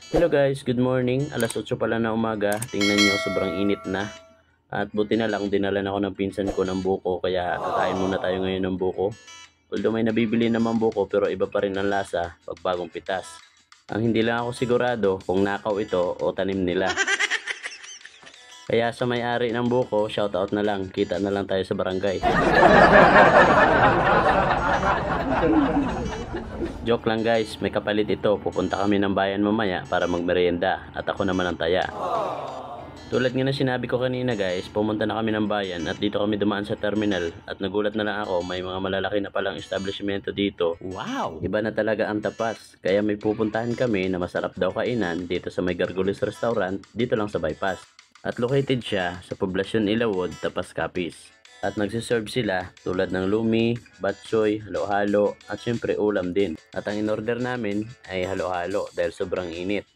Hello guys, good morning. Alas 8 pala na umaga. Tingnan nyo, sobrang init na. At buti na lang, dinalan ako ng pinsan ko ng buko. Kaya kakain muna tayo ngayon ng buko. Although may nabibili naman buko, pero iba pa rin ang lasa pag bagong pitas. Ang hindi lang ako sigurado kung nakaw ito o tanim nila. Kaya sa may-ari ng buko, shoutout na lang. Kita na lang tayo sa barangay. Joke lang guys, may kapalit ito. Pupunta kami ng bayan mamaya para magmerienda at ako naman ang taya. Tulad nga na sinabi ko kanina guys, pumunta na kami ng bayan at dito kami dumaan sa terminal at nagulat na lang ako, may mga malalaki na palang establishmento dito. Wow! Iba na talaga ang tapas. Kaya may pupuntahan kami na masarap daw kainan dito sa may Gargoyles Restaurant dito lang sa bypass. At located siya sa Poblacion Ilawod, Tapas Capiz. At nagsiserve sila tulad ng lumi, batsoy, halo-halo at syempre ulam din. At ang in-order namin ay halo-halo dahil sobrang init.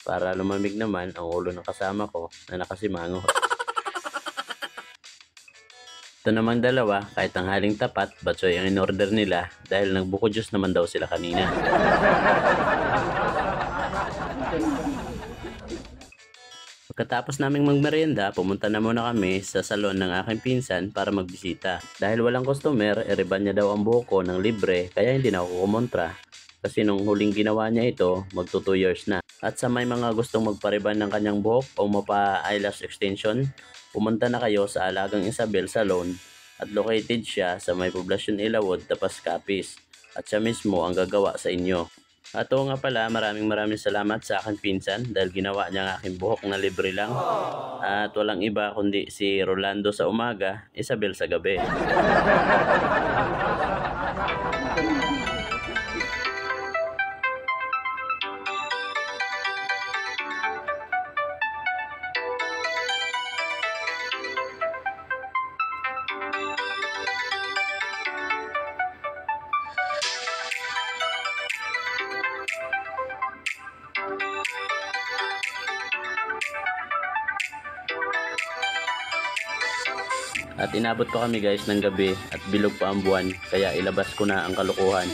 Para lumamig naman ang ulo ng kasama ko na nakasimango. Ito namang dalawa, kahit ang haling tapat, batsoy ang in-order nila dahil nagbuko juice naman daw sila kanina. Pagkatapos naming magmerienda, pumunta na muna kami sa salon ng aking pinsan para magbisita. Dahil walang customer, eriban niya daw ang buhok ko ng libre kaya hindi na ako kumontra. Kasi nung huling ginawa niya ito, magto 2 years na. At sa may mga gustong magpariban ng kanyang buhok o mapa-eyelash extension, pumunta na kayo sa Alagang Isabel Salon at located siya sa may Poblacion Ilawod, Tapas Capiz. At siya mismo ang gagawa sa inyo. At oo nga pala, maraming salamat sa aking pinsan dahil ginawa niya ang aking buhok na libre lang. At walang iba kundi si Rolando sa umaga, Isabel sa gabi. At inabot pa kami guys ng gabi at bilog pa ang buwan kaya ilabas ko na ang kalokohan.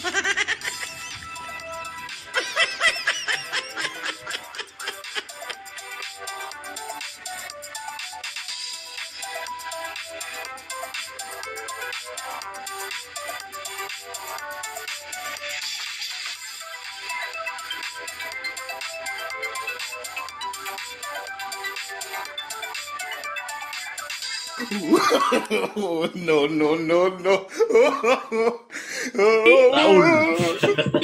No, no, no, no. Raul!